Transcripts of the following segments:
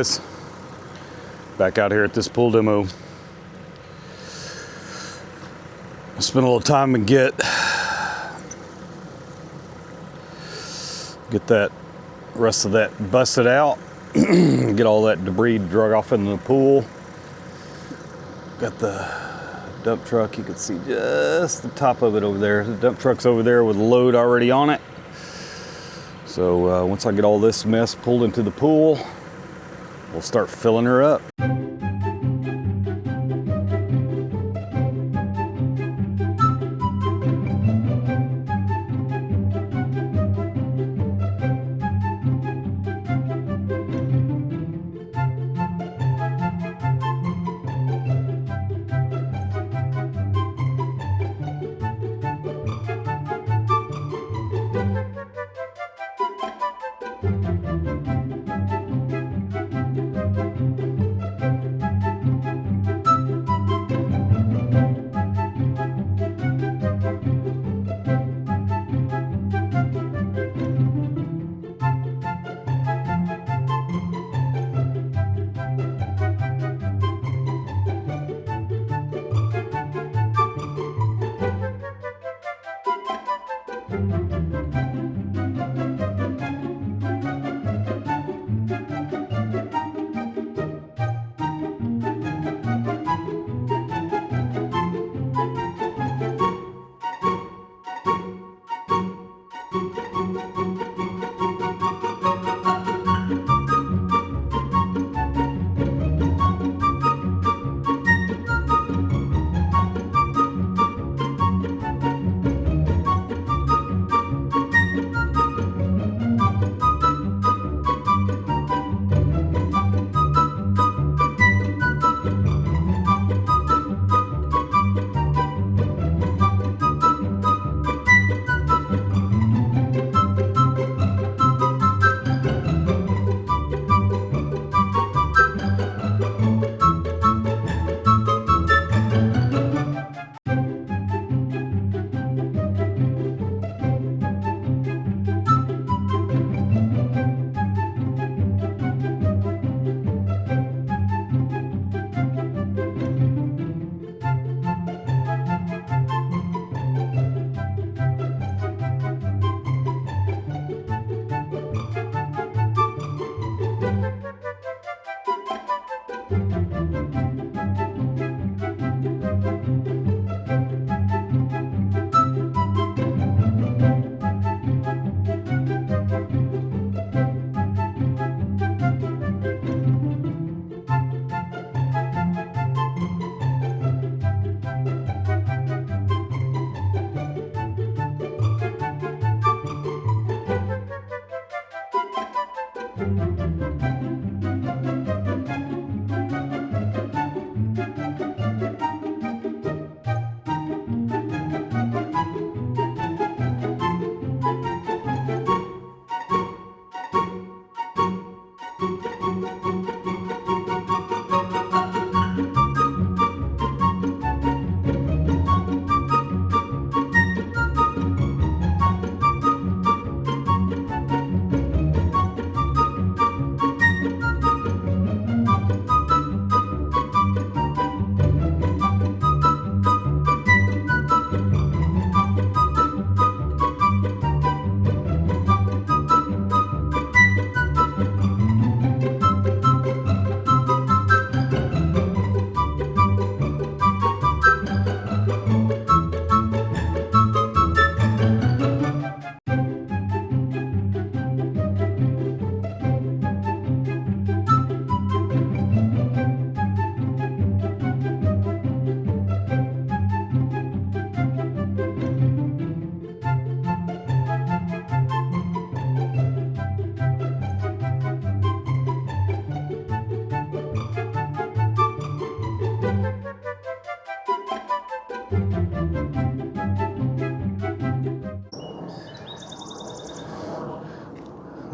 guys, back out here at this pool demo. I spent a little time and get that rest of that busted out, get all that debris drug off into the pool. Got the dump truck, you can see just the top of it over there. The dump truck's over there with a load already on it. So once I get all this mess pulled into the pool, we'll start filling her up.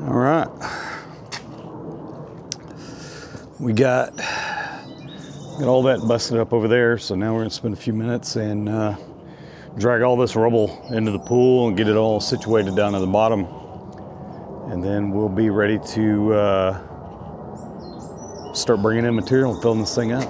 All right, we got all that busted up over there, so now we're gonna spend a few minutes and drag all this rubble into the pool and get it all situated down at the bottom, and then we'll be ready to start bringing in material and filling this thing up.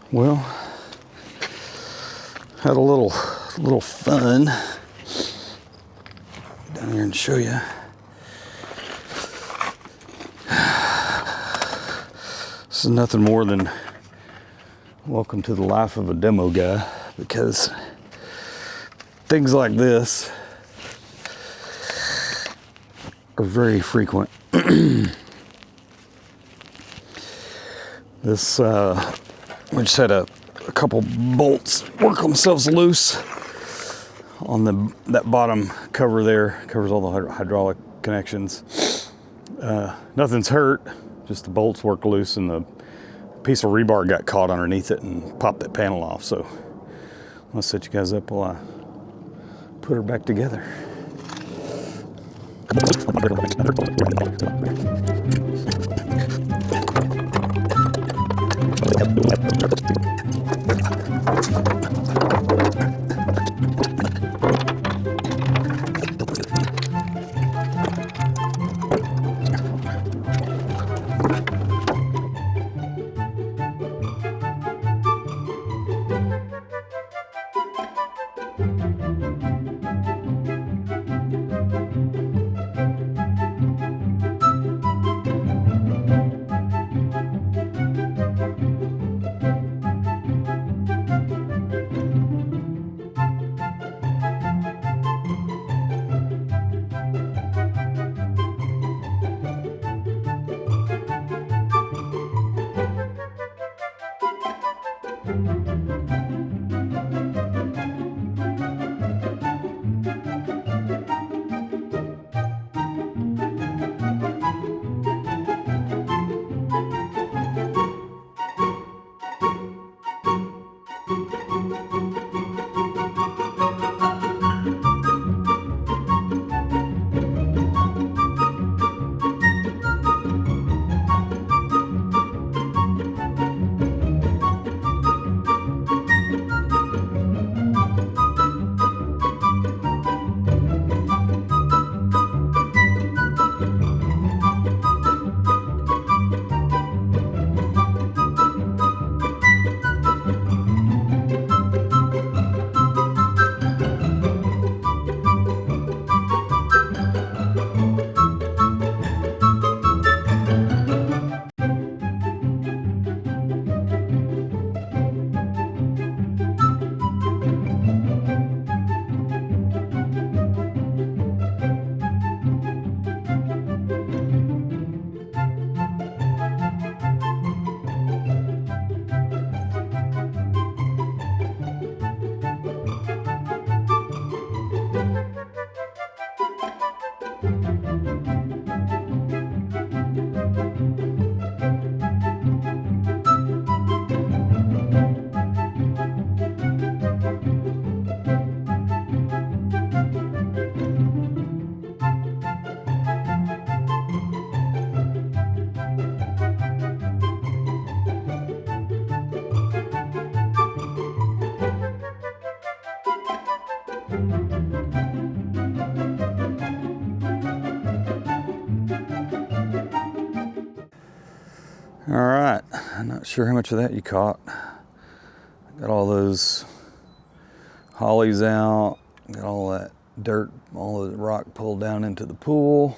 Well, had a little fun down here and show you. This is nothing more than welcome to the life of a demo guy, because things like this are very frequent. This we just had a couple bolts work themselves loose on that bottom cover there. Covers all the hydraulic connections. Nothing's hurt, just the bolts worked loose and the piece of rebar got caught underneath it and popped that panel off. So I'll set you guys up while I put her back together. All right, I'm not sure how much of that you caught. Got all those hollies out, got all that dirt, all the rock pulled down into the pool.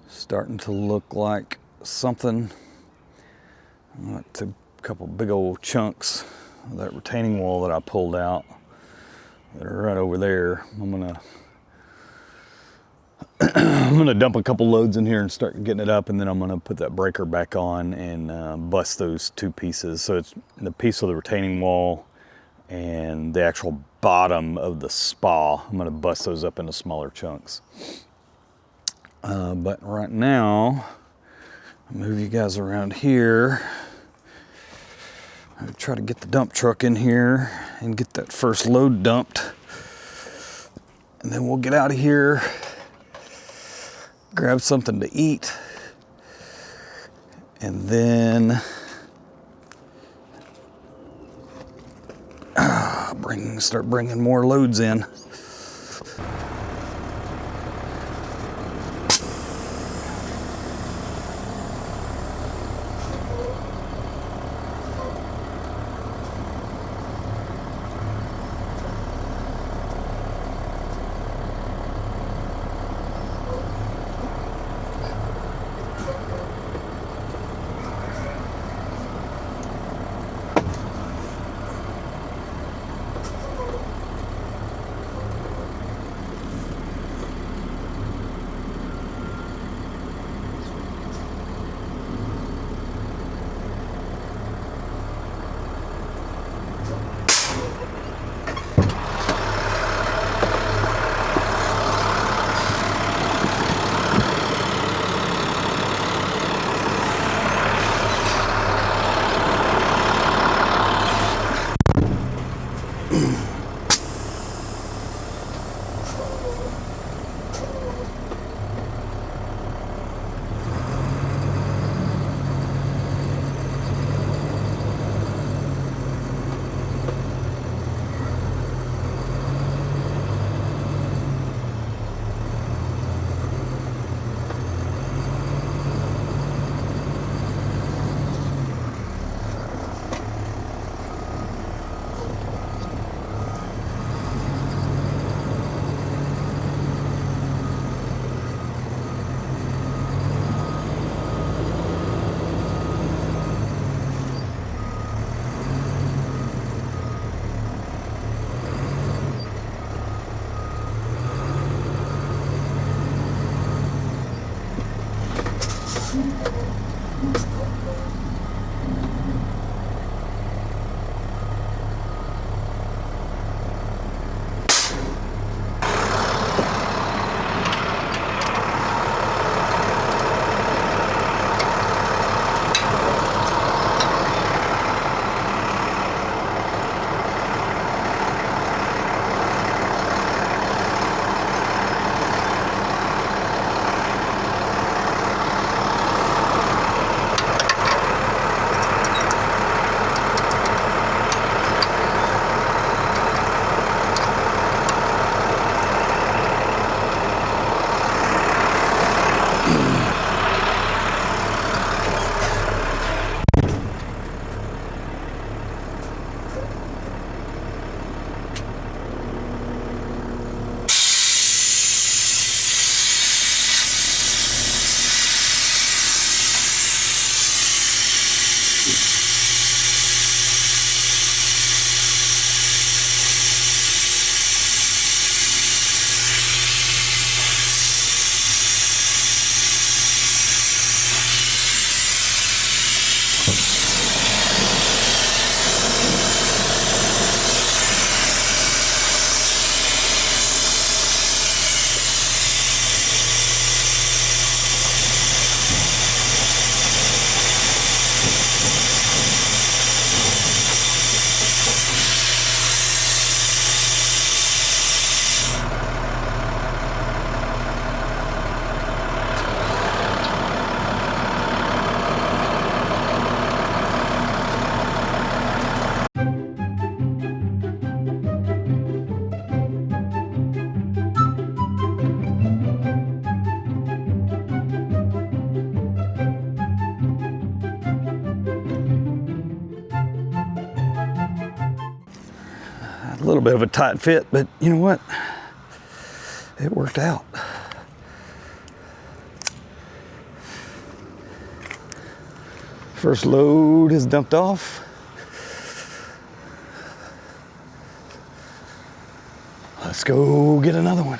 Starting to look like something. I took a couple big old chunks of that retaining wall that I pulled out that are right over there. I'm gonna dump a couple loads in here and start getting it up, and then I'm gonna put that breaker back on and bust those two pieces. So it's the piece of the retaining wall and the actual bottom of the spa. I'm gonna bust those up into smaller chunks. But right now, I'll move you guys around here. I'll try to get the dump truck in here and get that first load dumped. And then we'll get out of here, grab something to eat, and then start bringing more loads in. A little bit of a tight fit, but you know what? It worked out. First load is dumped off. Let's go get another one.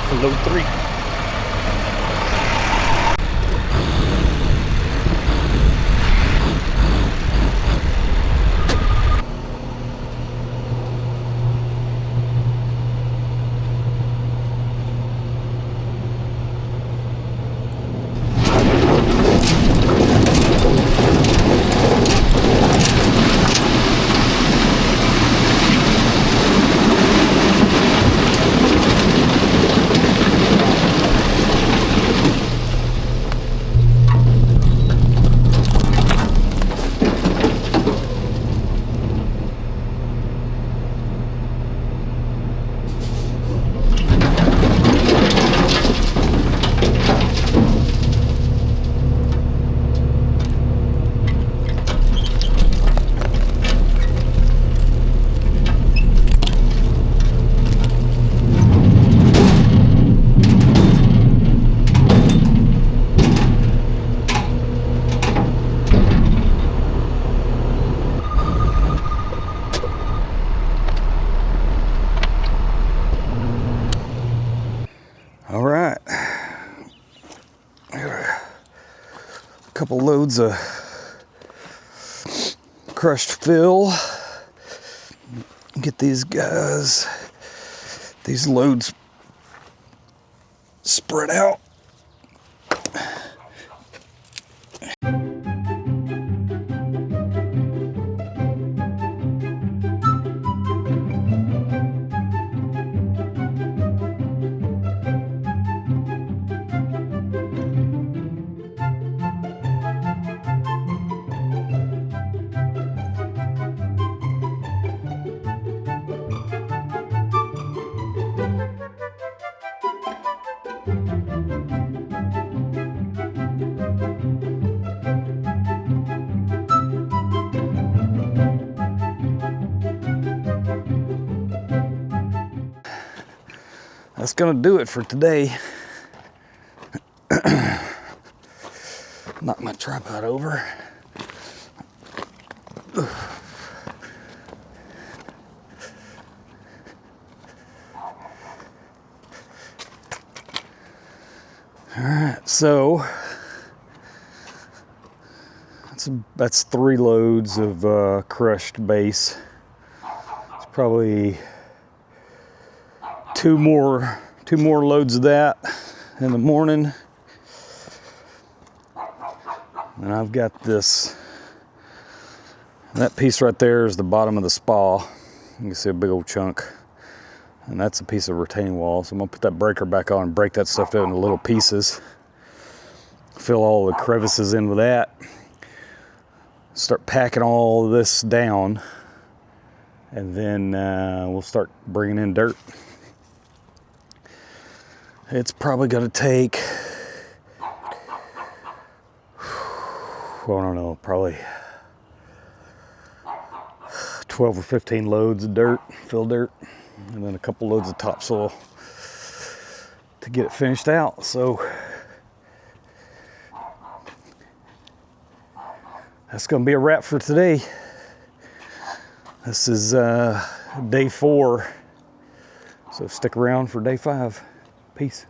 for load 3. All right, a couple loads of crushed fill. Get these guys, these loads spread out. That's gonna do it for today. Knock my tripod over. All right, so that's 3 loads of crushed base. It's probably two more loads of that in the morning. And I've got this, that piece right there is the bottom of the spa. You can see a big old chunk. And that's a piece of retaining wall. So I'm gonna put that breaker back on and break that stuff down into little pieces. Fill all the crevices in with that. Start packing all this down. And then we'll start bringing in dirt. It's probably gonna take, I don't know, probably 12 or 15 loads of dirt, fill dirt, and then a couple loads of topsoil to get it finished out. So that's gonna be a wrap for today. This is day 4, so stick around for day 5. Peace.